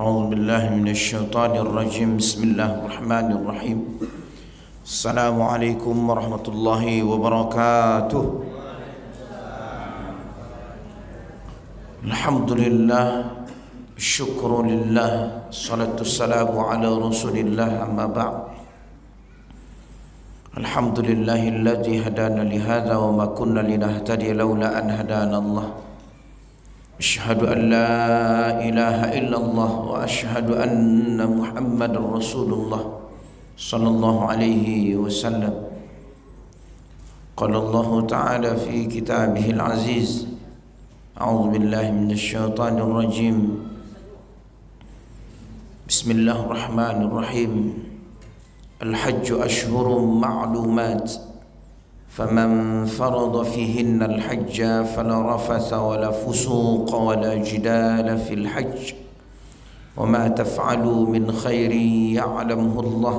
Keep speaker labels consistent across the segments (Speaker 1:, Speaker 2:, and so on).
Speaker 1: أعوذ بالله من الشيطان الرجيم. بسم الله الرحمن الرحيم. السلام عليكم ورحمة الله وبركاته. الحمد لله، الشكر لله، الصلاة والسلام على رسول الله. أما بعد، الحمد لله الذي هدانا لهذا وما كنا لنهتدي لولا أن هدانا الله. أشهد أن لا إله إلا الله وأشهد أن محمد رسول الله صلى الله عليه وسلم. قال الله تعالى في كتابه العزيز: أعوذ بالله من الشيطان الرجيم. بسم الله الرحمن الرحيم. الحج أشهر معلومات، فمن فرض فيهن الحج فلا رفث ولا فسوق ولا جدال في الحج، وما تفعلوا من خير يعلمه الله،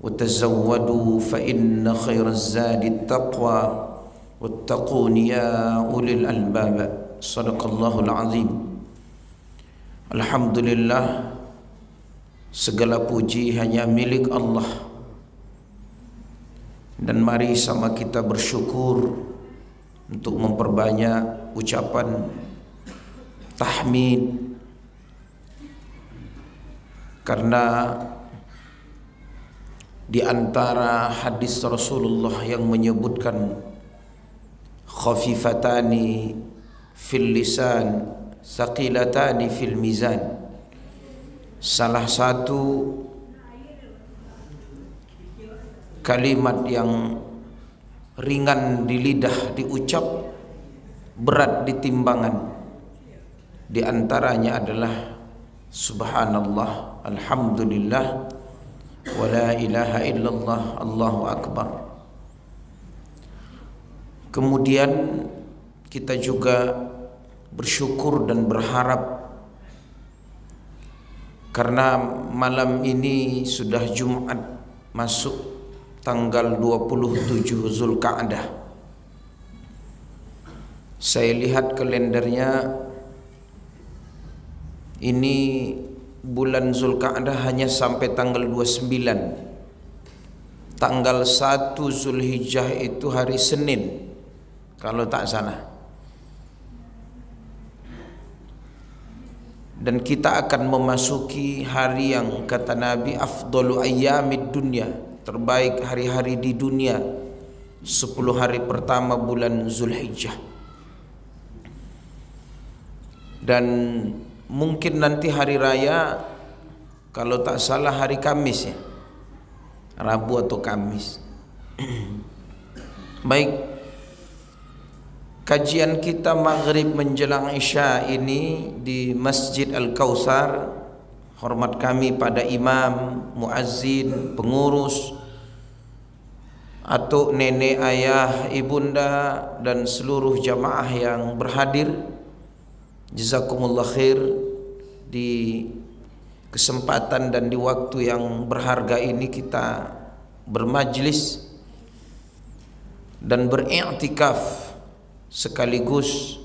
Speaker 1: وتزودوا فإن خير الزاد التقوى، واتقون يا أولي الألباب. صدق الله العظيم. Alhamdulillah, segala puji hanya milik Allah. Dan mari sama kita bersyukur untuk memperbanyak ucapan tahmid, karena di antara hadis Rasulullah yang menyebutkan khafifatani fil lisan, thaqilatani fil mizan, salah satu kalimat yang ringan di lidah diucap, berat di timbangan, di antaranya adalah subhanallah, alhamdulillah, wa la ilaha illallah, Allahu akbar. Kemudian kita juga bersyukur dan berharap karena malam ini sudah Jumat, masuk tanggal 27 Zulqa'dah. Saya lihat kalendernya, ini bulan Zulqa'dah hanya sampai tanggal 29. Tanggal 1 Zulhijjah itu hari Senin kalau tak salah. Dan kita akan memasuki hari yang kata Nabi afdalu ayyamid dunya, terbaik hari-hari di dunia, 10 hari pertama bulan Zulhijjah. Dan mungkin nanti hari raya, kalau tak salah hari Kamis ya, Rabu atau Kamis. Baik, kajian kita maghrib menjelang Isya ini di Masjid Al-Kautsar. Hormat kami pada imam, muazzin, pengurus, atuk, nenek, ayah, ibunda, dan seluruh jamaah yang berhadir. Jazakumullah khair. Di kesempatan dan di waktu yang berharga ini kita bermajlis dan beriktikaf, sekaligus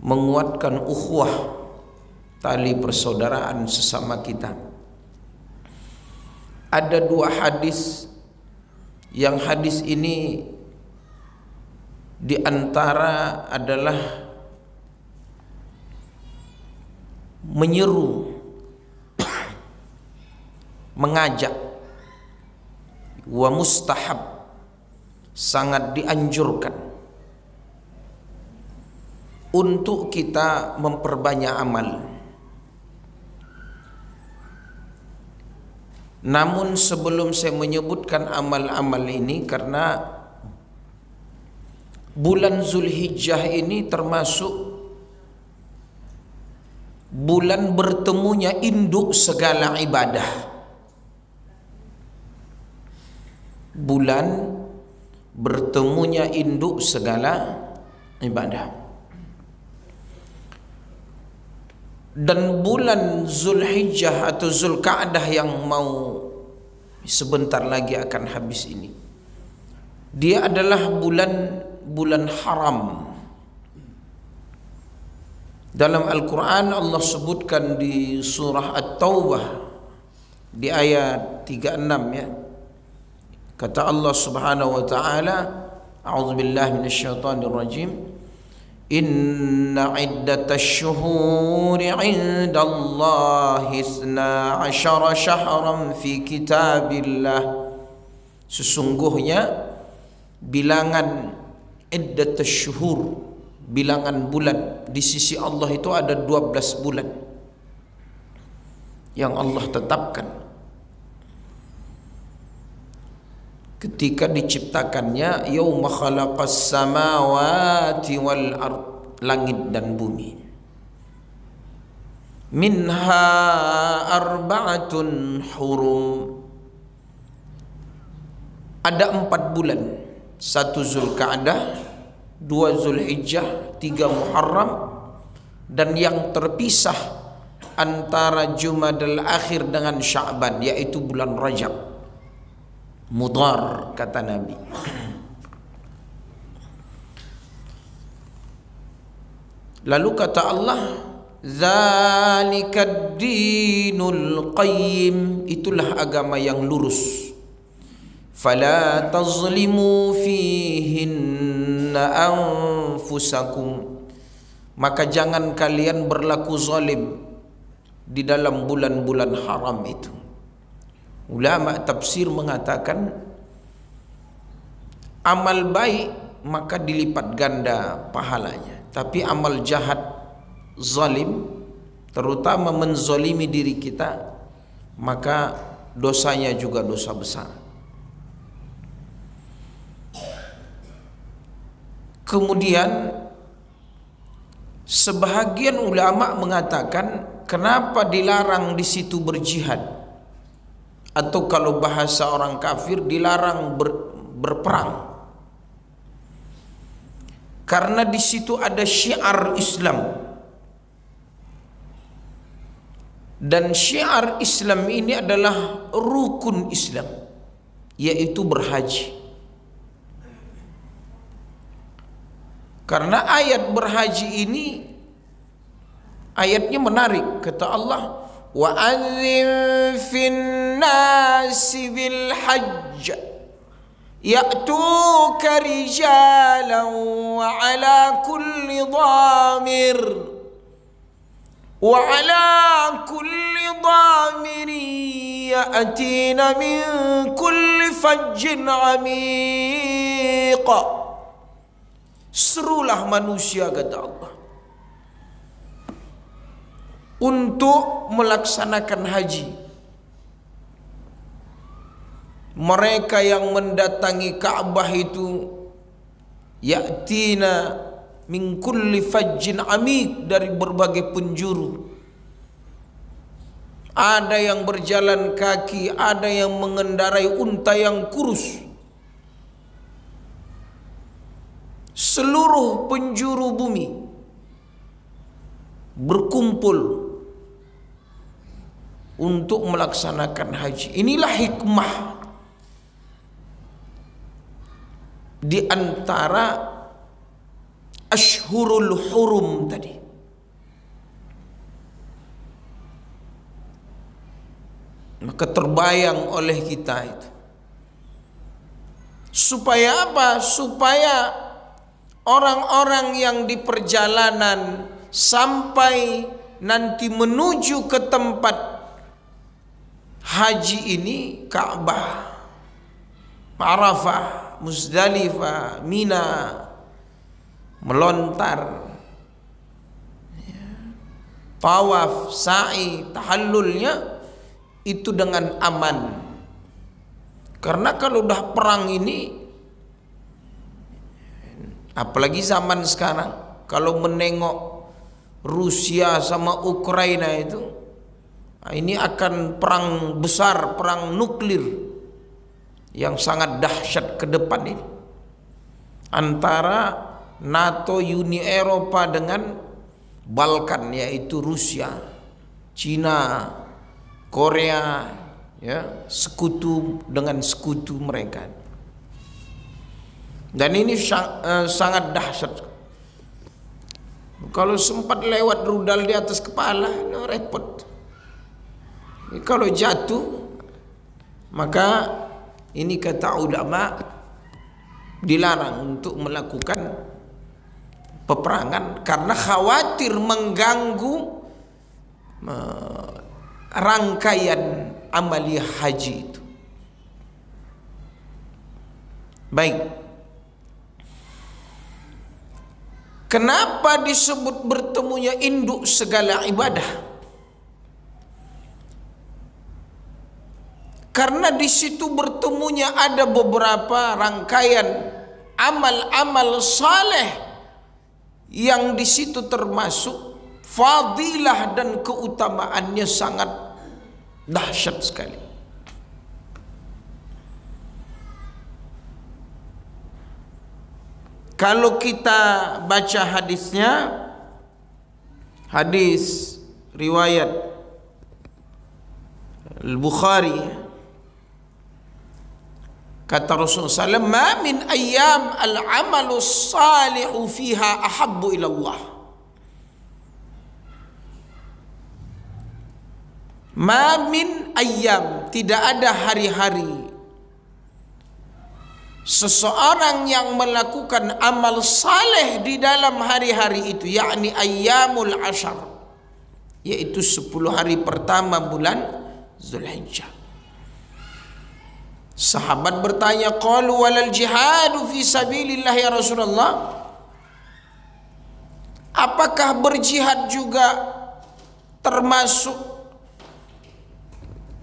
Speaker 1: menguatkan ukhuwah, tali persaudaraan sesama kita. Ada dua hadis, yang hadis ini di antara adalah menyeru, mengajak, wa mustahab, sangat dianjurkan untuk kita memperbanyak amal. Namun sebelum saya menyebutkan amal-amal ini, karena bulan Zulhijjah ini termasuk bulan bertemunya induk segala ibadah. Bulan bertemunya induk segala ibadah. Dan bulan Zulhijjah atau Zulqa'dah yang mau sebentar lagi akan habis ini, dia adalah bulan haram. Dalam Al-Quran Allah sebutkan di surah At-Taubah di ayat 36 ya. Kata Allah Subhanahu wa taala, a'udzubillahi minasyaitonir rajim. Inna iddatash syuhuri 'indallahi 12 syahran fi kitabillah. Sesungguhnya bilangan iddatash syuhur, bilangan bulan di sisi Allah itu ada 12 bulan yang Allah tetapkan ketika diciptakannya. Yauma khalaqas samawati wal ard, langit dan bumi. Minha arba'atun hurum, ada 4 bulan. 1 Zulkaadah, 2 Zulhijjah, 3 Muharram, dan yang terpisah antara Jumadal Akhir dengan Sya'ban yaitu bulan Rajab. Mudhar kata Nabi. Lalu kata Allah, zalikad dinul qayyim, itulah agama yang lurus. Fala tazlimu fihinna anfusakum, maka jangan kalian berlaku zalim di dalam bulan-bulan haram itu. Ulama tafsir mengatakan amal baik maka dilipat ganda pahalanya, tapi amal jahat, zalim, terutama menzalimi diri kita, maka dosanya juga dosa besar. Kemudian sebahagian ulama mengatakan kenapa dilarang di situ berjihad, atau kalau bahasa orang kafir dilarang berperang, karena di situ ada syiar Islam, dan syiar Islam ini adalah rukun Islam, yaitu berhaji. Karena ayat berhaji ini ayatnya menarik. Kata Allah, wa adzim fin nasi bil hajj ya'tuka rijalan wa ala kulli dhamir ya'tina min kulli fajjin 'amiq. Serulah manusia, kata Allah, untuk melaksanakan haji. Mereka yang mendatangi Ka'bah itu ya'tina min kulli fajjin amik, dari berbagai penjuru. Ada yang berjalan kaki, ada yang mengendarai unta yang kurus. Seluruh penjuru bumi berkumpul untuk melaksanakan haji. Inilah hikmah di antara Ashhurul Hurum tadi. Maka terbayang oleh kita itu. Supaya apa? Supaya orang-orang yang di perjalanan sampai nanti menuju ke tempat haji ini, Ka'bah, Arafah, Muzdalifah, Mina, melontar, tawaf, sa'i, tahallulnya itu dengan aman. Karena kalau udah perang ini, apalagi zaman sekarang, kalau menengok Rusia sama Ukraina itu, ini akan perang besar, perang nuklir yang sangat dahsyat ke depan ini, antara NATO, Uni Eropa dengan Balkan, yaitu Rusia, Cina, Korea, ya, sekutu dengan sekutu mereka. Dan ini sangat dahsyat. Kalau sempat lewat rudal di atas kepala, repot. Kalau jatuh, maka ini kata ulama dilarang untuk melakukan peperangan karena khawatir mengganggu rangkaian amaliyah haji itu. Baik. Kenapa disebut bertemunya induk segala ibadah? Karena di situ bertemunya ada beberapa rangkaian amal-amal saleh yang di situ termasuk fadilah dan keutamaannya sangat dahsyat sekali. Kalau kita baca hadisnya, hadis riwayat Al-Bukhari, kata Rasulullah SAW, "Ma min ayyam al-amalu salihu fiha ahabbu ila Allah." Ma min ayyam, tidak ada hari-hari seseorang yang melakukan amal saleh di dalam hari-hari itu, yakni ayyamul ashar, yaitu 10 hari pertama bulan Zulhijjah. Sahabat bertanya, qalu walal jihadu fi sabilillah ya Rasulullah, apakah berjihad juga termasuk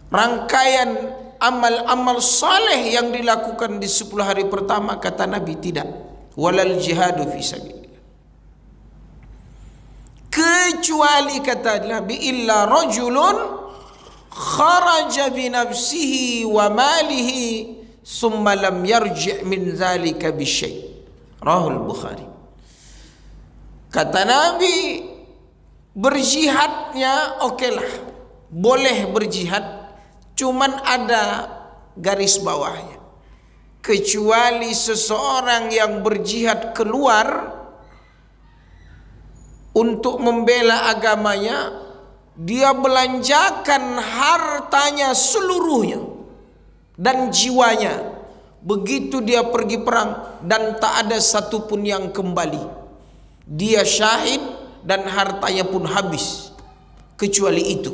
Speaker 1: rangkaian amal-amal saleh yang dilakukan di 10 hari pertama? Kata Nabi, tidak. Walal jihadu fi sabilillah, kecuali kata Nabi, illa rajulun kharaja bi nafsihi wa malihi summa lam yarji' min zalika bi syai'. Rahul Bukhari. Kata Nabi, berjihadnya okelah, boleh berjihad, cuman ada garis bawahnya. Kecuali seseorang yang berjihad keluar untuk membela agamanya, dia belanjakan hartanya seluruhnya dan jiwanya. Begitu dia pergi perang dan tak ada satupun yang kembali, dia syahid dan hartanya pun habis. Kecuali itu.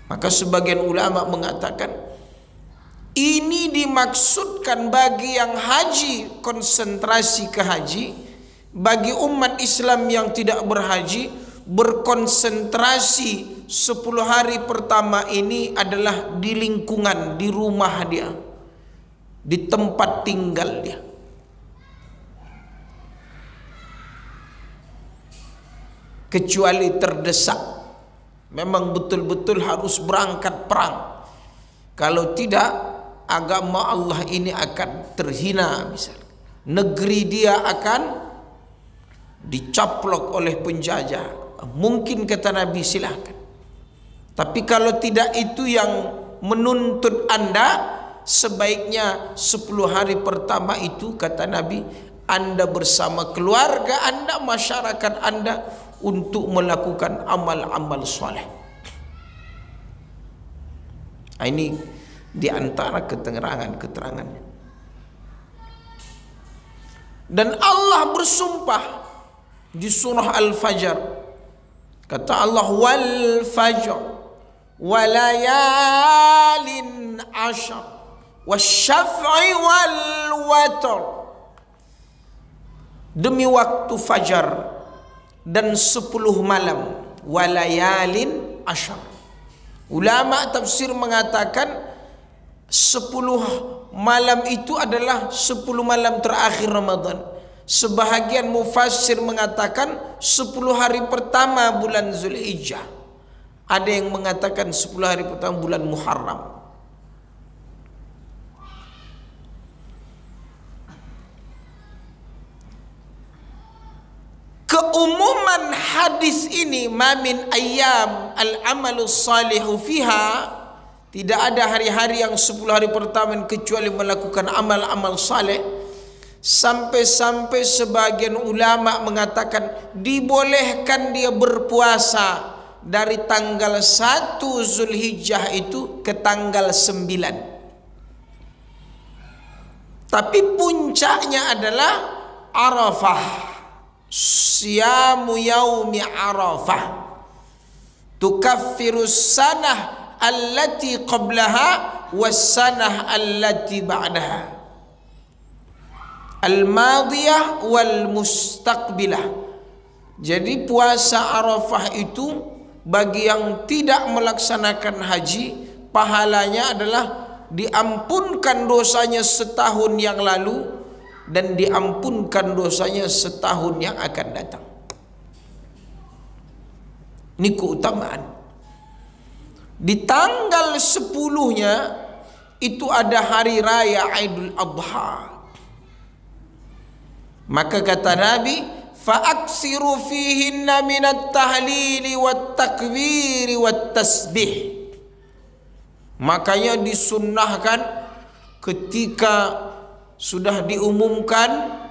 Speaker 1: Maka sebagian ulama mengatakan ini dimaksudkan bagi yang haji, konsentrasi ke haji. Bagi umat Islam yang tidak berhaji, berkonsentrasi 10 hari pertama ini adalah di lingkungan, di rumah dia, di tempat tinggal dia. Kecuali terdesak, memang betul-betul harus berangkat perang. Kalau tidak, agama Allah ini akan terhina misalnya. Negeri dia akan dicaplok oleh penjajah. Mungkin kata Nabi silakan. Tapi kalau tidak itu yang menuntut Anda, sebaiknya 10 hari pertama itu kata Nabi, Anda bersama keluarga Anda, masyarakat Anda untuk melakukan amal-amal soleh. Ini di antara keterangan-keterangannya. Dan Allah bersumpah di surah Al-Fajr, kata Allah, wal fajr walayalin ashar wasyaf'i wal watr, demi waktu fajar dan 10 malam, walayalin ashar. Ulama tafsir mengatakan 10 malam itu adalah 10 malam terakhir Ramadan. Sebahagian mufassir mengatakan 10 hari pertama bulan Zulhijjah. Ada yang mengatakan 10 hari pertama bulan Muharram. Keumuman hadis ini, ma min ayyam al-amalus salihu fiha, tidak ada hari-hari yang 10 hari pertama kecuali melakukan amal-amal saleh. Sampai-sampai sebagian ulama mengatakan dibolehkan dia berpuasa dari tanggal 1 Zulhijjah itu ke tanggal 9. Tapi puncaknya adalah Arafah. Siyamu yaumi Arafah tukaffirus sanah allati qablaha was sanah allati ba'daha, al-madiyah wal mustaqbilah. Jadi puasa Arafah itu bagi yang tidak melaksanakan haji, pahalanya adalah diampunkan dosanya setahun yang lalu dan diampunkan dosanya setahun yang akan datang. Ini keutamaan. Di tanggal 10-nya itu ada hari raya Idul Adha. Maka kata Nabi, fa'aksiru fihinna minat tahlili wat takbiri wat tasbih. Makanya disunnahkan ketika sudah diumumkan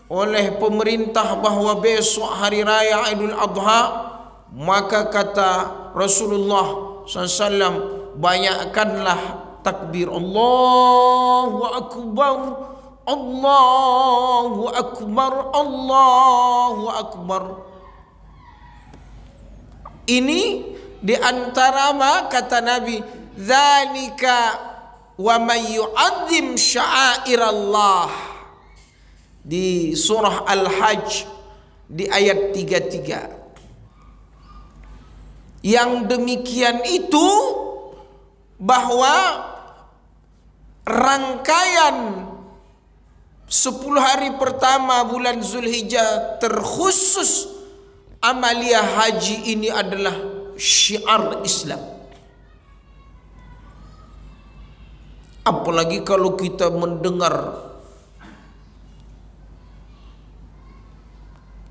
Speaker 1: oleh pemerintah bahwa besok hari raya Idul Adha, maka kata Rasulullah SAW, banyakkanlah takbir, Allahu Akbar, Allahu Akbar, Allahu Akbar. Ini diantara kata Nabi, dzalika wa may yu'azzim sya'airallah, di surah Al-Hajj di ayat 33. Yang demikian itu bahwa rangkaian 10 hari pertama bulan Zulhijjah terkhusus amalia haji ini adalah syiar Islam. Apalagi kalau kita mendengar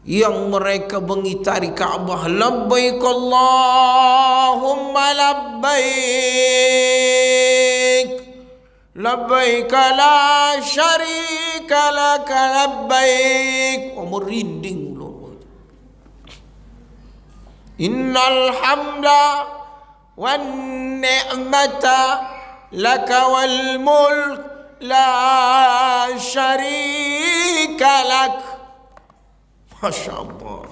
Speaker 1: yang mereka mengitari Ka'bah, labbaik Allahumma labbaik, labbaik la syarika laka labbaik. Merinding loh. Innal hamda wan ni'mata laka wal mulk la syarika lak. Masya Allah.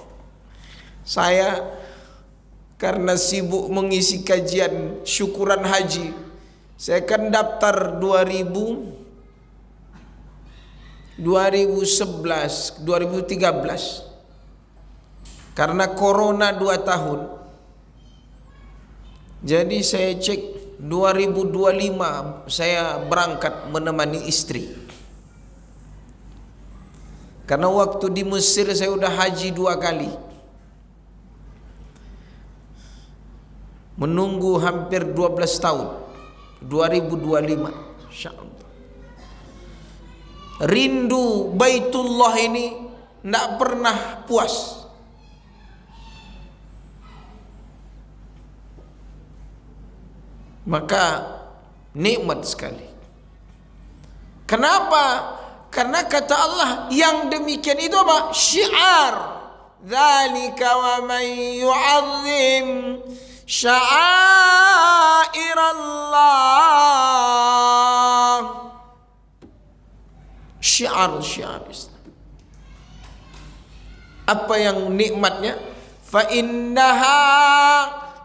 Speaker 1: Saya karena sibuk mengisi kajian syukuran haji, saya kan daftar 2011, 2013. Karena corona 2 tahun. Jadi saya cek 2025 saya berangkat menemani istri. Karena waktu di Mesir saya udah haji 2 kali. Menunggu hampir 12 tahun. 2025. Insyaallah. Rindu Baitullah ini tidak pernah puas. Maka nikmat sekali. Kenapa? Karena kata Allah yang demikian itu apa? Syiar. Dzalika wa may yu'azzim sya'airallah. Syiar Islam. Apa yang nikmatnya? Fa innaha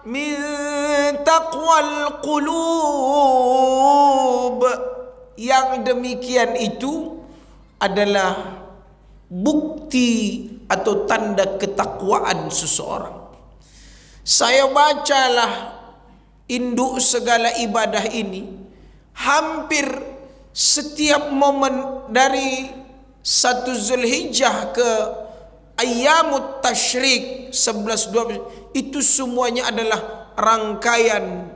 Speaker 1: min taqwal qulub. Yang demikian itu adalah bukti atau tanda ketakwaan seseorang. Saya bacalah induk segala ibadah ini, hampir setiap momen dari 1 Zulhijjah ke Ayyamut Tasyrik 11-12 itu semuanya adalah rangkaian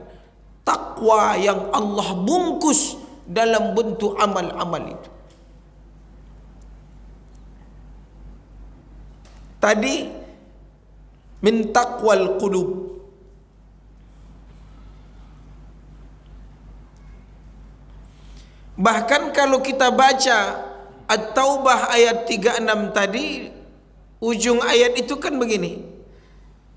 Speaker 1: takwa yang Allah bungkus dalam bentuk amal-amal itu. Tadi min taqwal qulub. Bahkan kalau kita baca At-Taubah ayat 36 tadi, ujung ayat itu kan begini.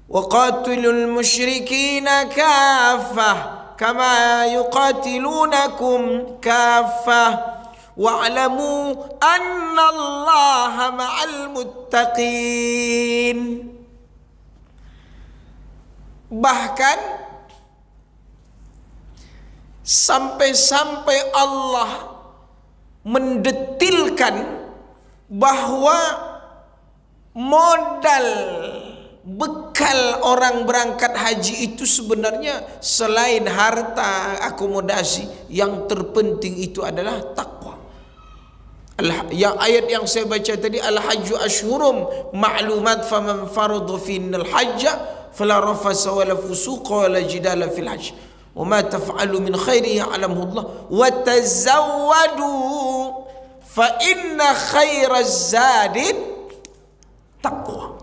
Speaker 1: Wa qatilul musyrikina kaffah kama yuqatilunakum kaffah wa'lamu annallaha ma'al muttaqin. Bahkan sampai-sampai Allah mendetilkan bahwa modal bekal orang berangkat haji itu sebenarnya selain harta, akomodasi, yang terpenting itu adalah takwa. Yang ayat yang saya baca tadi, al-hajju ashhurum ma'lumat faman farada finnal hajja fala rafasa wala fusuqa wala jidala fil hajj wa ma taf'alu min khairin ya'lamuhu Allah wa tazawwadu fa inna khairaz zadi taqwa.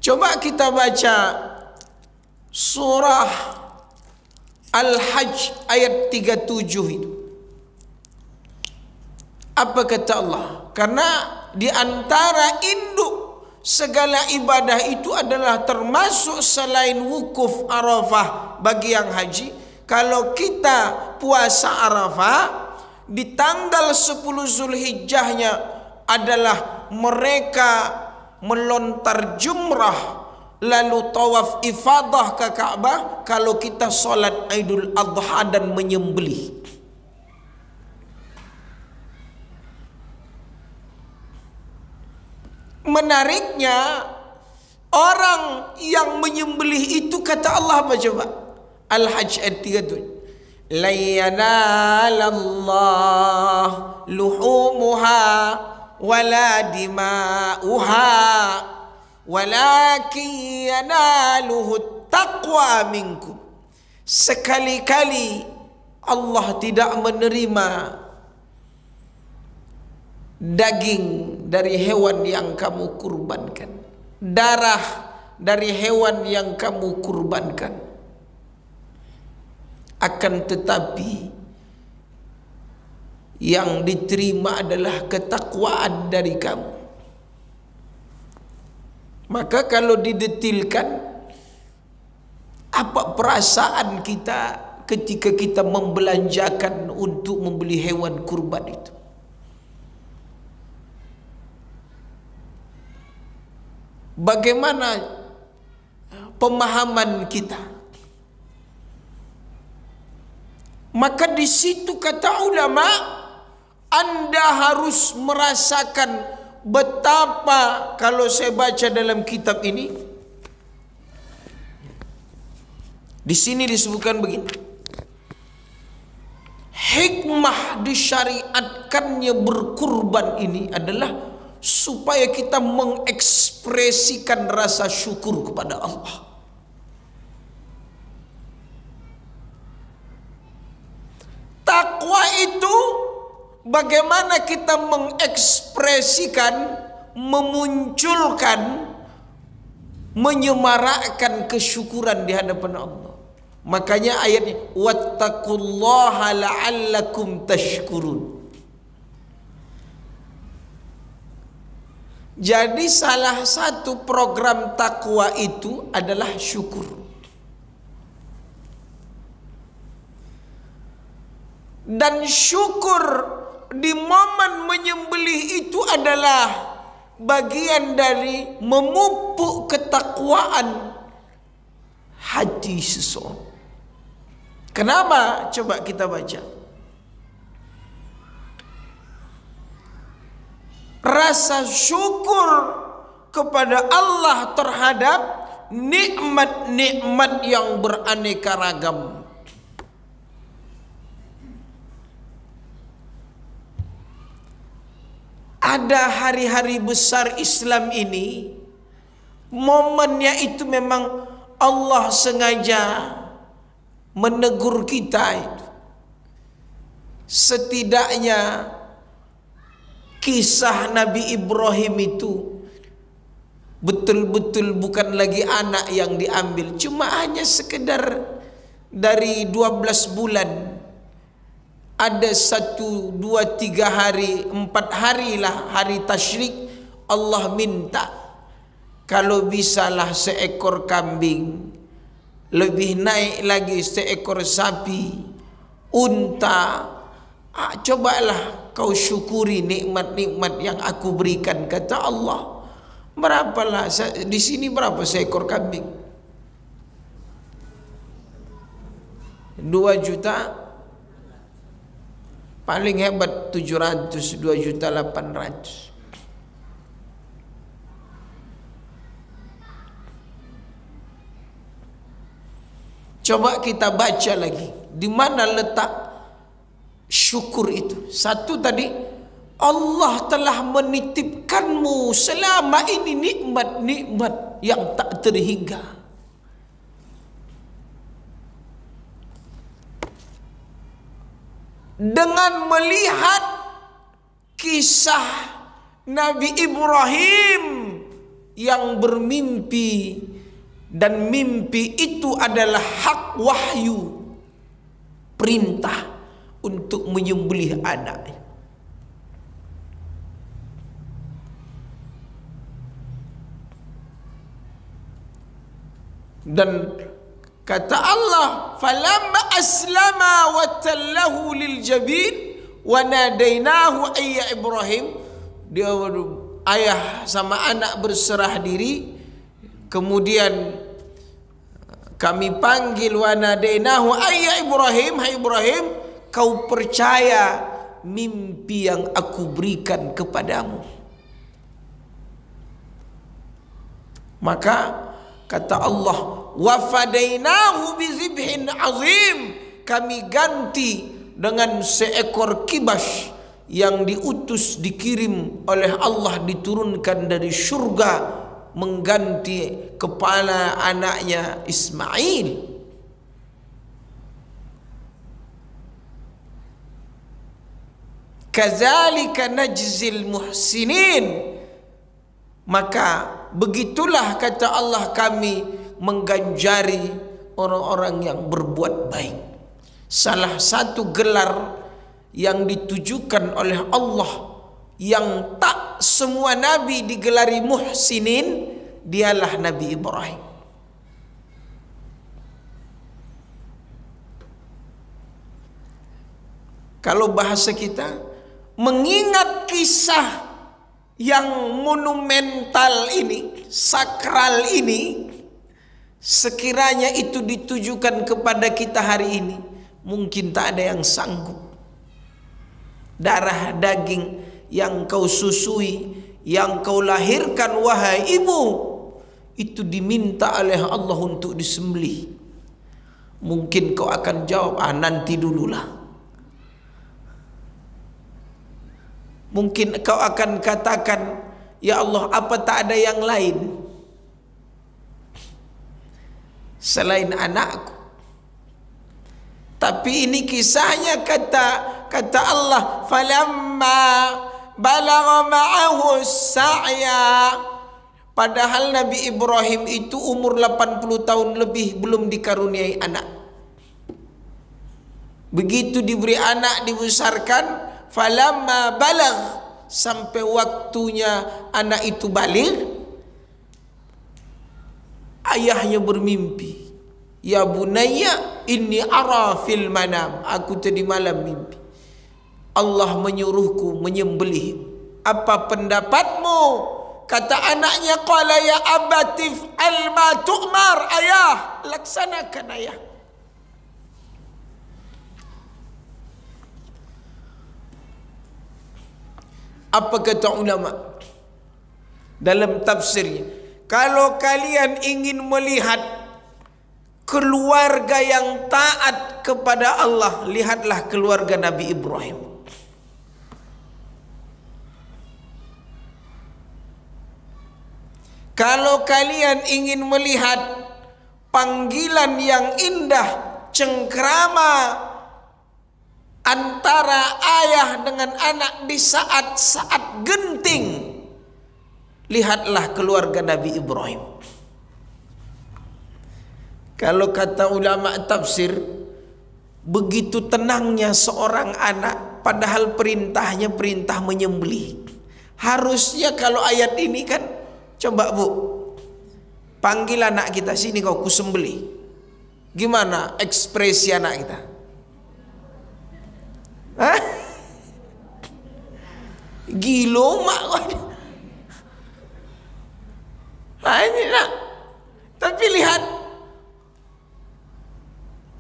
Speaker 1: Coba kita baca surah Al-Hajj ayat 37 itu. Apa kata Allah? Karena di antara induk segala ibadah itu adalah termasuk selain wukuf Arafah bagi yang haji. Kalau kita puasa Arafah di tanggal 10 Zulhijjahnya adalah mereka melontar jumrah lalu tawaf ifadah ke Ka'bah. Kalau kita solat Idul Adha dan menyembelih, menariknya orang yang menyembelih itu kata Allah apa coba? Al-Hajj ayat 37. La yanalallah luhumuha wala dima'uha walakin yanaluhu taqwa minkum. Sekali-kali Allah tidak menerima daging dari hewan yang kamu kurbankan, darah dari hewan yang kamu kurbankan, akan tetapi yang diterima adalah ketakwaan dari kamu. Maka kalau didetilkan, apa perasaan kita ketika kita membelanjakan untuk membeli hewan kurban itu? Bagaimana pemahaman kita? Maka di situ kata ulama, Anda harus merasakan betapa, kalau saya baca dalam kitab ini, di sini disebutkan begini. Hikmah disyariatkannya berkurban ini adalah supaya kita mengekspresikan rasa syukur kepada Allah. Takwa itu bagaimana kita mengekspresikan, memunculkan, menyemarakkan kesyukuran di hadapan Allah. Makanya ayatnya wattaqullaha la'allakum tashkurun. Jadi salah satu program takwa itu adalah syukur. Dan syukur di momen menyembelih itu adalah bagian dari memupuk ketakwaan hati seseorang. Kenapa? Coba kita baca. Rasa syukur kepada Allah terhadap nikmat-nikmat yang beraneka ragam. Ada hari-hari besar Islam ini, momennya itu memang Allah sengaja menegur kita itu. Setidaknya kisah Nabi Ibrahim itu betul-betul bukan lagi anak yang diambil, cuma hanya sekedar dari 12 bulan ada 1, 2, 3 hari, 4 hari lah hari tasyrik, Allah minta kalau bisalah seekor kambing, lebih naik lagi seekor sapi, unta. Cobalah kau syukuri nikmat-nikmat yang aku berikan, kata Allah. Berapalah di sini, berapa seekor kambing? 2 juta, paling hebat 700, 2.800.000. Coba kita baca lagi, di mana letak syukur itu. Satu tadi, Allah telah menitipkanmu selama ini nikmat-nikmat yang tak terhingga. Dengan melihat kisah Nabi Ibrahim yang bermimpi, dan mimpi itu adalah hak wahyu, perintah untuk menyembelih anaknya. Dan kata Allah, falamma aslama wa tallahu lil jabin wa nadainahu ayya Ibrahim. Dia ayah sama anak berserah diri, kemudian kami panggil, wa nadainahu ayya Ibrahim, hai Ibrahim, kau percaya mimpi yang aku berikan kepadamu. Maka kata Allah, wa fadainahu bizibhin azim, kami ganti dengan seekor kibas yang diutus, dikirim oleh Allah, diturunkan dari surga, mengganti kepala anaknya Ismail. Kadzalika najzil muhsinin, maka begitulah kata Allah kami mengganjari orang-orang yang berbuat baik. Salah satu gelar yang ditujukan oleh Allah yang tak semua nabi digelari muhsinin, dialah Nabi Ibrahim. Kalau bahasa kita, mengingat kisah yang monumental ini, sakral ini, sekiranya itu ditujukan kepada kita hari ini, mungkin tak ada yang sanggup. Darah daging yang kau susui, yang kau lahirkan wahai ibu, itu diminta oleh Allah untuk disembelih. Mungkin kau akan jawab, nanti dululah. Mungkin kau akan katakan, ya Allah, apa tak ada yang lain selain anakku? Tapi ini kisahnya, kata Allah, falamma balagha ma'ahu sa'ya, padahal Nabi Ibrahim itu umur 80 tahun lebih belum dikaruniai anak. Begitu diberi anak, dibesarkan, falamma balagh, sampai waktunya anak itu balik, ayahnya bermimpi, ya bunayya inni ara fil manam, aku tadi malam mimpi Allah menyuruhku menyembelih. Apa pendapatmu? Kata anaknya, qala ya abatif al ma tu'mar, ayah, laksanakan ayah. Apa kata ulama dalam tafsirnya? Kalau kalian ingin melihat keluarga yang taat kepada Allah, lihatlah keluarga Nabi Ibrahim. Kalau kalian ingin melihat panggilan yang indah, cengkrama antara ayah dengan anak di saat-saat genting, lihatlah keluarga Nabi Ibrahim. Kalau kata ulama tafsir, begitu tenangnya seorang anak, padahal perintahnya perintah menyembelih. Harusnya kalau ayat ini kan, coba Bu, panggil anak kita, sini kau kusembelih. Gimana ekspresi anak kita? Hah? Gilo mak. Ini nak. Tapi lihat,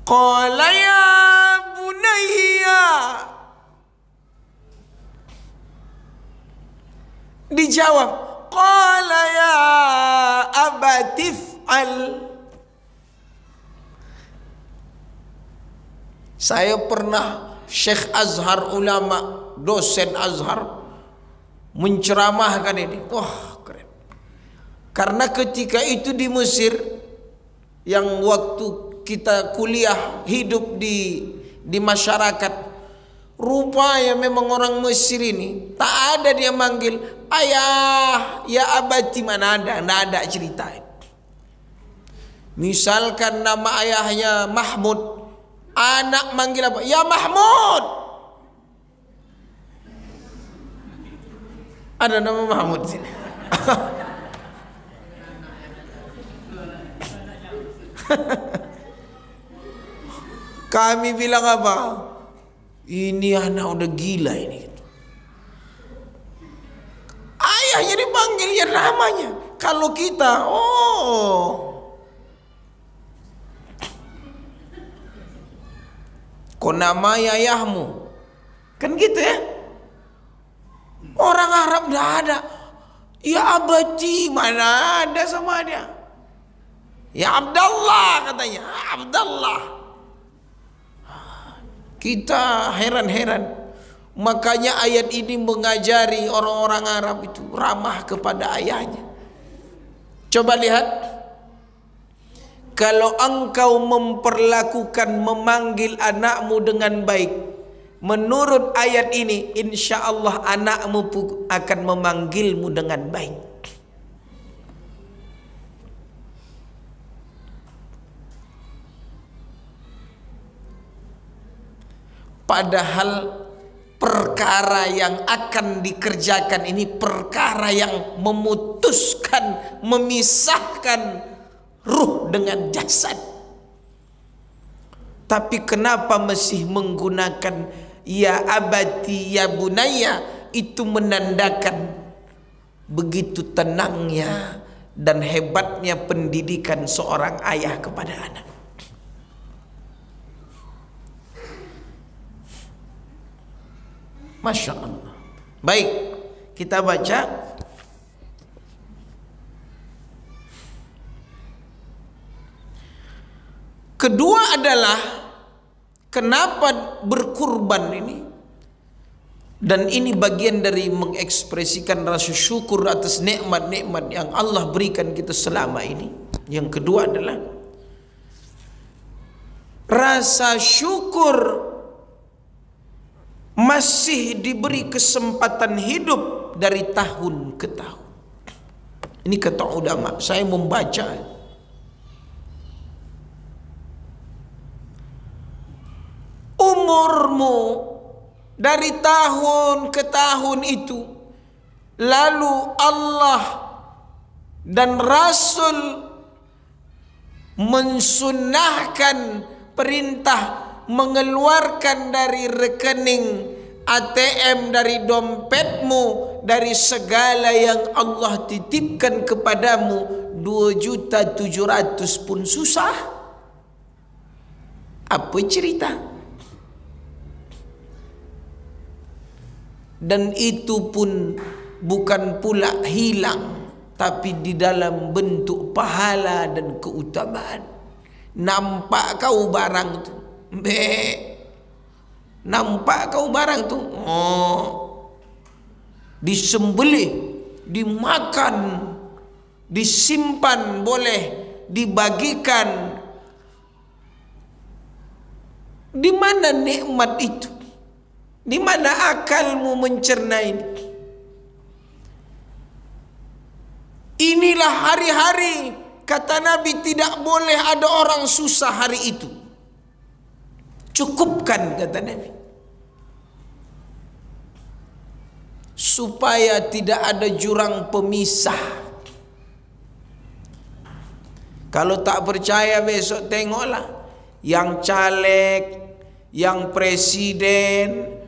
Speaker 1: qala ya bunayya, dijawab qala ya abatif al. Saya pernah Syekh Azhar, ulama, dosen Azhar, menceramahkan ini. Wah, keren. Karena ketika itu di Mesir, yang waktu kita kuliah hidup di masyarakat, rupanya memang orang Mesir ini tak ada dia manggil ayah, ya abati, mana ada, tidak ada cerita. Misalkan nama ayahnya Mahmud, anak manggil apa? Ya Mahmud. Ada nama Mahmud sini. Kami bilang apa? Ini anak udah gila ini. Ayahnya dipanggil ya namanya. Kalau kita, kok nama ayahmu? Kan gitu ya. Orang Arab tidak ada. Ya abadi, mana ada sama dia. Ya Abdallah katanya. Abdallah. Kita heran-heran. Makanya ayat ini mengajari orang-orang Arab itu ramah kepada ayahnya. Coba lihat. Kalau engkau memperlakukan, memanggil anakmu dengan baik, menurut ayat ini, insya Allah anakmu akan memanggilmu dengan baik. Padahal perkara yang akan dikerjakan ini perkara yang memutuskan, memisahkan ruh dengan jasad. Tapi kenapa masih menggunakan ya abati, ya bunaya? Itu menandakan begitu tenangnya dan hebatnya pendidikan seorang ayah kepada anak. Masya Allah. Baik, kita baca. Kedua adalah kenapa berkurban ini. Dan ini bagian dari mengekspresikan rasa syukur atas nikmat-nikmat yang Allah berikan kita selama ini. Yang kedua adalah rasa syukur masih diberi kesempatan hidup dari tahun ke tahun. Ini kata ulama, saya membaca. Umurmu dari tahun ke tahun itu, lalu Allah dan Rasul mensunnahkan perintah mengeluarkan dari rekening ATM, dari dompetmu, dari segala yang Allah titipkan kepadamu, 2.700.000 pun susah. Apa cerita? Dan itu pun bukan pula hilang, tapi di dalam bentuk pahala dan keutamaan. Nampak kau barang itu? Nampak kau barang tu? Disembelih, dimakan, disimpan, boleh dibagikan. Di mana nikmat itu? Di mana akalmu mencerna ini? Inilah hari-hari, kata Nabi, tidak boleh ada orang susah hari itu. Cukupkan, kata Nabi, supaya tidak ada jurang pemisah. Kalau tak percaya besok tengoklah yang caleg, yang presiden,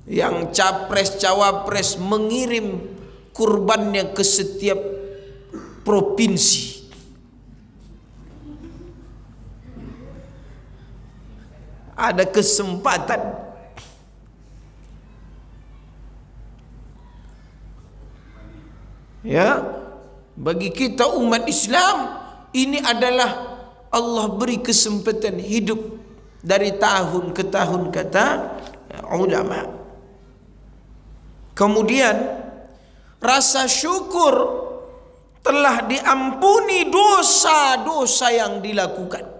Speaker 1: yang capres cawapres mengirim kurbannya ke setiap provinsi. Ada kesempatan. Ya, bagi kita umat Islam, ini adalah Allah beri kesempatan hidup dari tahun ke tahun, kata ulama. Kemudian rasa syukur telah diampuni dosa-dosa yang dilakukan.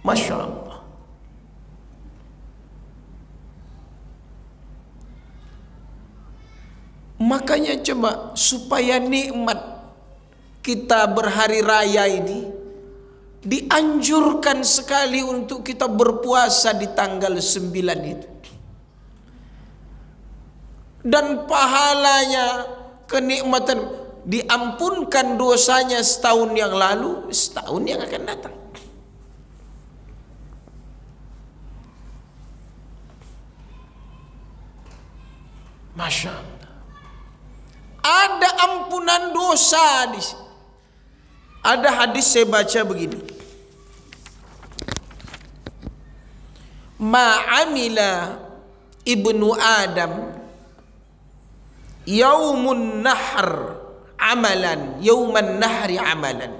Speaker 1: Masya Allah. Makanya coba supaya nikmat kita berhari raya ini, dianjurkan sekali untuk kita berpuasa di tanggal 9 itu. Dan pahalanya, kenikmatan, diampunkan dosanya setahun yang lalu, setahun yang akan datang. Masya Allah. Ada ampunan dosa di sini. Ada hadis saya baca begini. Ma'amila ibnu Adam yaumun nahr amalan, yauman nahri amalan.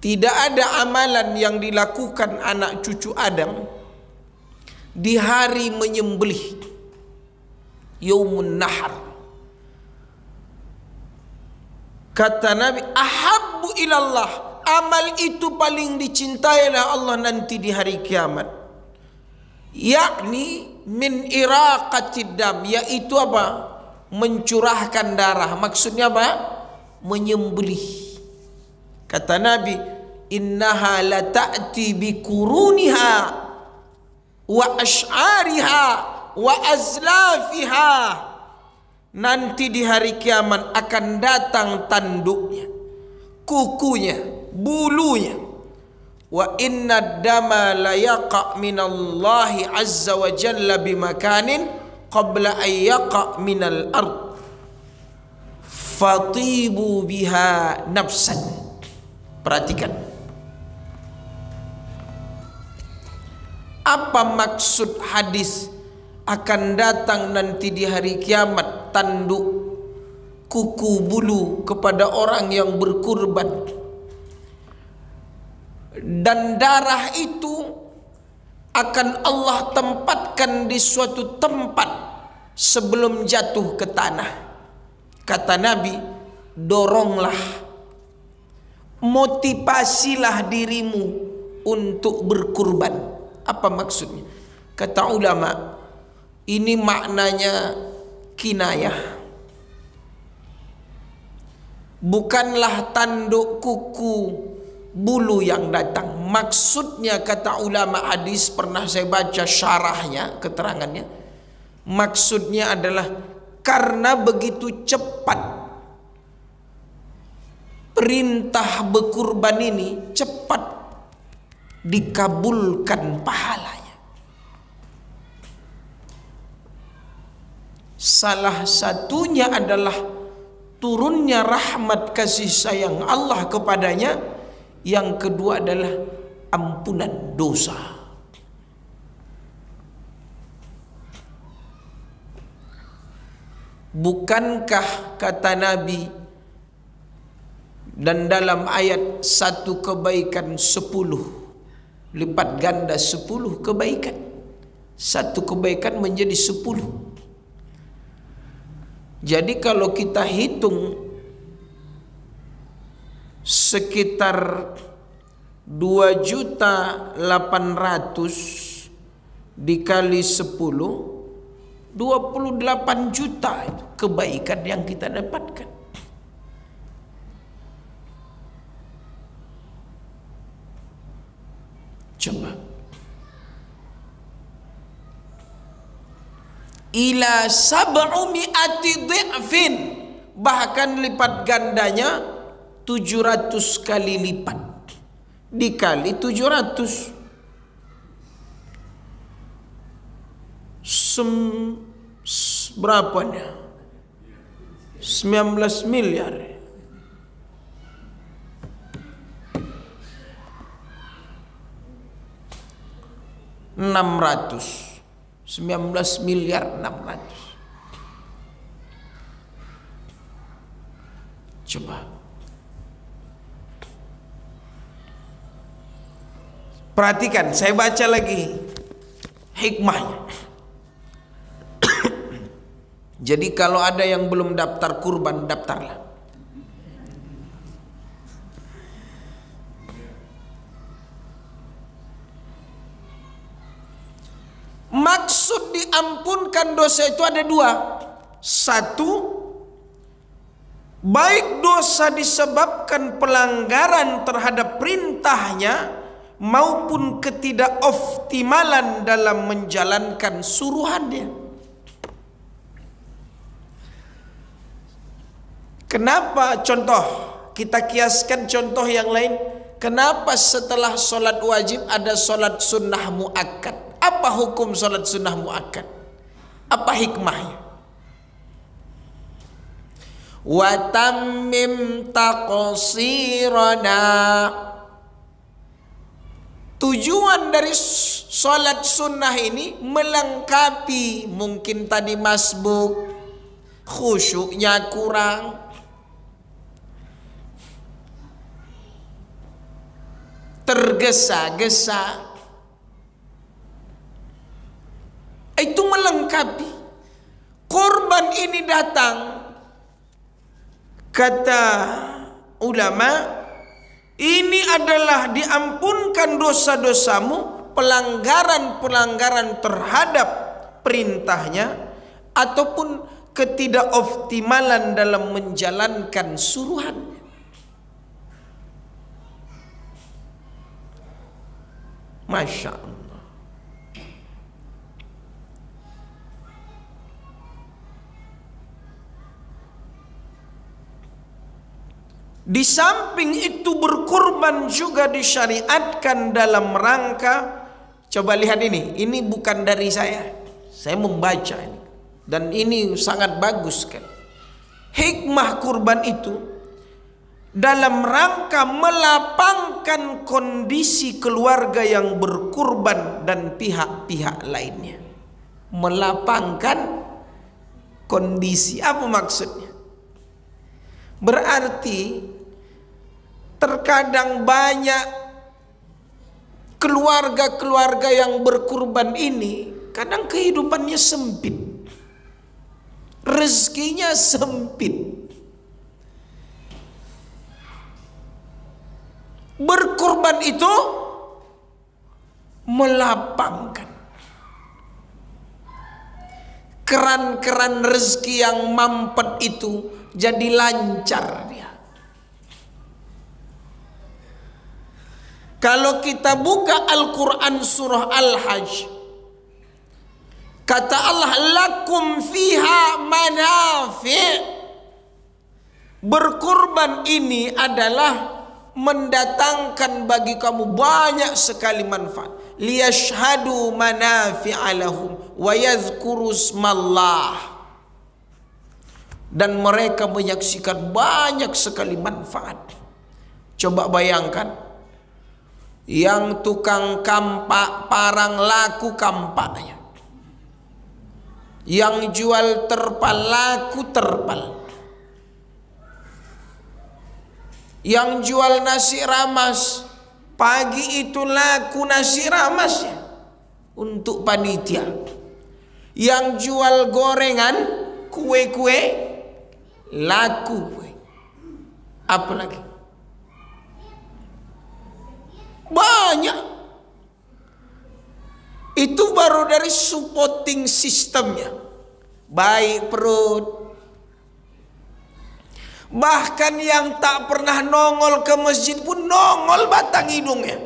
Speaker 1: Tidak ada amalan yang dilakukan anak cucu Adam di hari menyembelih, yaumun nahr. Kata Nabi, ahabbu ilallah, amal itu paling dicintai oleh Allah nanti di hari kiamat. Yakni min iraqatid dam, yaitu apa? Mencurahkan darah. Maksudnya apa? Menyembelih. Kata Nabi, innaha la ta'ti bi kuruniha wa ash'ariha wa azlafiha. Nanti di hari kiamat akan datang tanduknya, kukunya, bulunya. Wa inna dama la yaqa' minallahi azza wa jalla bimakanin qabla an yaqa' minal ard fatibu biha nafsan. Perhatikan, apa maksud hadis akan datang nanti di hari kiamat tanduk, kuku, bulu kepada orang yang berkurban, dan darah itu akan Allah tempatkan di suatu tempat sebelum jatuh ke tanah. Kata Nabi, doronglah, motivasilah dirimu untuk berkurban. Apa maksudnya? Kata ulama, ini maknanya kinayah. Bukanlah tanduk, kuku, bulu yang datang. Maksudnya, kata ulama hadis, pernah saya baca syarahnya, keterangannya, maksudnya adalah karena begitu cepat perintah berkurban ini, cepat dikabulkan pahalanya. Salah satunya adalah turunnya rahmat kasih sayang Allah kepadanya. Yang kedua adalah ampunan dosa. Bukankah kata Nabi, dan dalam ayat, satu kebaikan 10 lipat ganda 10 kebaikan. Satu kebaikan menjadi 10. Jadi kalau kita hitung sekitar 2.800.000 dikali 10, 28 juta itu kebaikan yang kita dapatkan. ila sab'umi'ati dhi'fin, bahkan lipat gandanya 700 kali lipat, dikali 700 berapanya? 19 miliar. 19 miliar 600. Coba perhatikan, saya baca lagi hikmahnya. Jadi kalau ada yang belum daftar kurban, daftarlah. Maksud diampunkan dosa itu ada dua. Satu, baik dosa disebabkan pelanggaran terhadap perintahnya maupun ketidakoptimalan dalam menjalankan suruhannya. Kenapa? Contoh, kita kiaskan contoh yang lain. Kenapa setelah solat wajib ada solat sunnah muakkad? Apa hukum solat sunnah muakkad? Apa hikmahnya? Wa tammim taqsirana. Tujuan dari solat sunnah ini melengkapi, mungkin tadi masbuk, khusyuknya kurang, tergesa-gesa, itu melengkapi. Korban ini datang, kata ulama, ini adalah diampunkan dosa-dosamu, pelanggaran-pelanggaran terhadap perintahnya ataupun ketidakoptimalan dalam menjalankan suruhannya. Masya Allah. Di samping itu berkorban juga disyariatkan dalam rangka, coba lihat ini bukan dari saya membaca ini, dan ini sangat bagus kan. Hikmah kurban itu dalam rangka melapangkan kondisi keluarga yang berkurban dan pihak-pihak lainnya. Melapangkan kondisi, apa maksudnya? Berarti terkadang banyak keluarga-keluarga yang berkurban ini kadang kehidupannya sempit, rezekinya sempit. Berkurban itu melapangkan keran-keran rezeki yang mampet itu, jadi lancar dia. Kalau kita buka Al-Quran surah Al-Hajj, kata Allah, lakum fiha manafi'. Berkurban ini adalah mendatangkan bagi kamu banyak sekali manfaat. Liyashhadu manafi'a lahum wa yadhkuru ismallah. Dan mereka menyaksikan banyak sekali manfaat. Coba bayangkan, yang tukang kampak parang laku kampaknya, yang jual terpal laku terpal, yang jual nasi ramas pagi itu laku nasi ramasnya untuk panitia, yang jual gorengan kue-kue laku kue, apalagi banyak. Itu baru dari supporting sistemnya, baik perut. Bahkan yang tak pernah nongol ke masjid pun nongol batang hidungnya.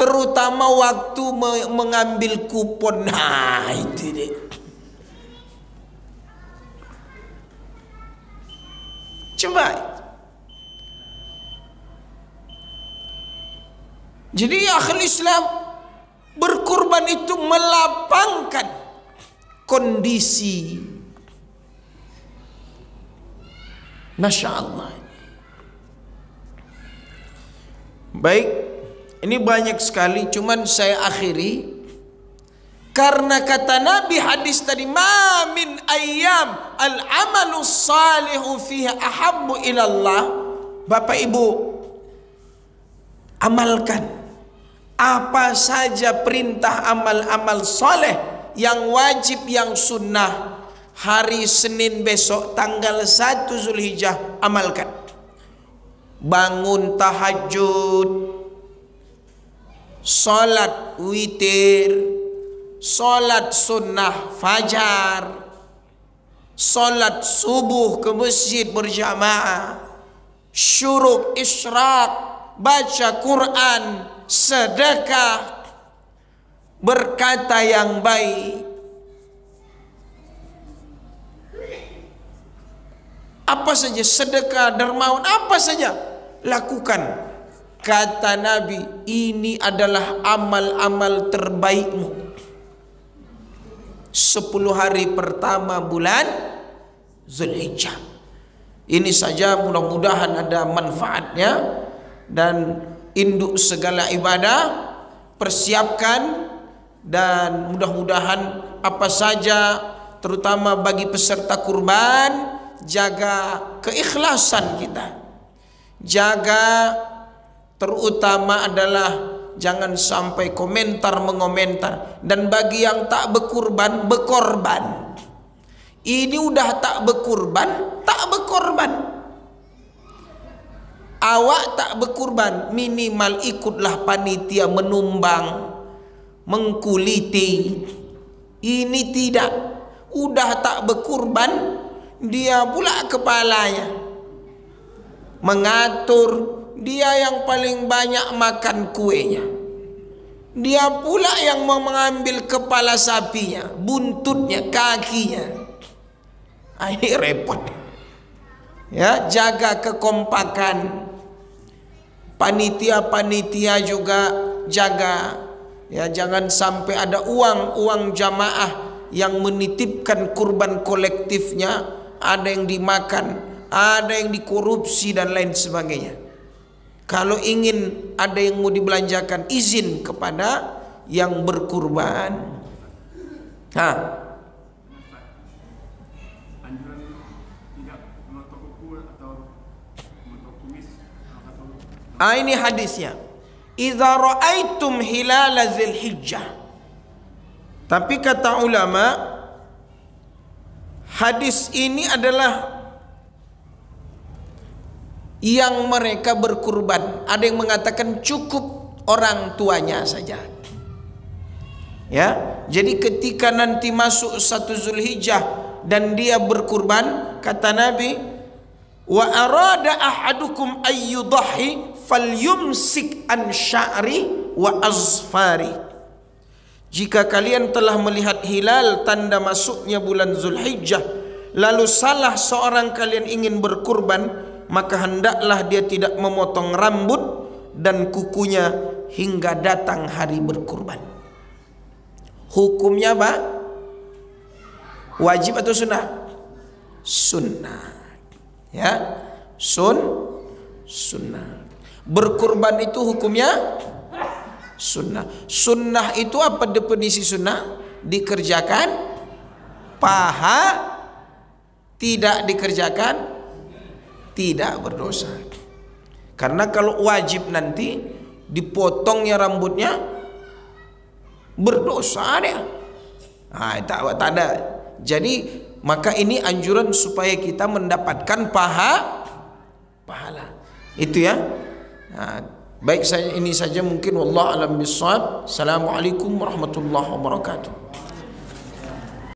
Speaker 1: terutama waktu mengambil kupon. Nah, itu deh. Coba. Jadi akhul Islam, berkurban itu melapangkan kondisi. Masya Allah. Baik, ini banyak sekali, cuman saya akhiri karena kata Nabi hadis tadi, ma min ayyam al-amalu salihu fiha ahabbu ilallah. Bapak Ibu, amalkan apa saja perintah amal-amal soleh yang wajib, yang sunnah. Hari Senin besok tanggal 1 Zulhijjah, amalkan. Bangun tahajud, salat witir, salat sunnah fajar, salat subuh ke masjid berjamaah, syuruk isyraq, baca Quran, sedekah, berkata yang baik. Apa saja, sedekah, dermawan, apa saja lakukan. Kata Nabi, ini adalah amal-amal terbaikmu. 10 hari pertama bulan Zulhijjah. Ini saja, mudah-mudahan ada manfaatnya. Dan induk segala ibadah, persiapkan. Dan mudah-mudahan apa saja, terutama bagi peserta kurban, jaga keikhlasan kita. Jaga, terutama adalah jangan sampai komentar mengomentar. Dan bagi yang tak berkurban, berkorban. Ini udah tak berkurban, tak berkorban. Awak tak berkurban, minimal ikutlah panitia menumbang, mengkuliti. Ini tidak, udah tak berkurban, dia pula kepalanya mengatur. Dia yang paling banyak makan kuenya. Dia pula yang mengambil kepala sapinya, buntutnya, kakinya. Ini repot. Ya, jaga kekompakan. Panitia-panitia juga jaga. Ya, jangan sampai ada uang jamaah yang menitipkan kurban kolektifnya, ada yang dimakan, ada yang dikorupsi dan lain sebagainya. Kalau ingin ada yang mau dibelanjakan, izin kepada yang berkurban. Ini hadisnya. Idza ra'aitum hilal Zulhijjah. Tapi kata ulama, hadis ini adalah yang mereka berkurban. Ada yang mengatakan cukup orang tuanya saja. Ya, jadi ketika nanti masuk 1 Zulhijjah dan dia berkurban, kata Nabi, wa arada ahadukum ayyudahi falyumsik an sya'ri wa azfari. Jika kalian telah melihat hilal tanda masuknya bulan Zulhijjah, lalu salah seorang kalian ingin berkurban, maka hendaklah dia tidak memotong rambut dan kukunya hingga datang hari berkurban. Hukumnya apa? Wajib atau sunnah? Sunnah. Ya, sunnah. Berkurban itu hukumnya sunnah. Sunnah itu apa definisi sunnah? Dikerjakan paha, tidak dikerjakan tidak berdosa. Karena kalau wajib nanti dipotongnya rambutnya berdosa dia. Tak ada. Jadi maka ini anjuran supaya kita mendapatkan pahala. Itu ya. Baik, saya ini saja mungkin, wallahu alam bissawab. Assalamualaikum warahmatullahi wabarakatuh.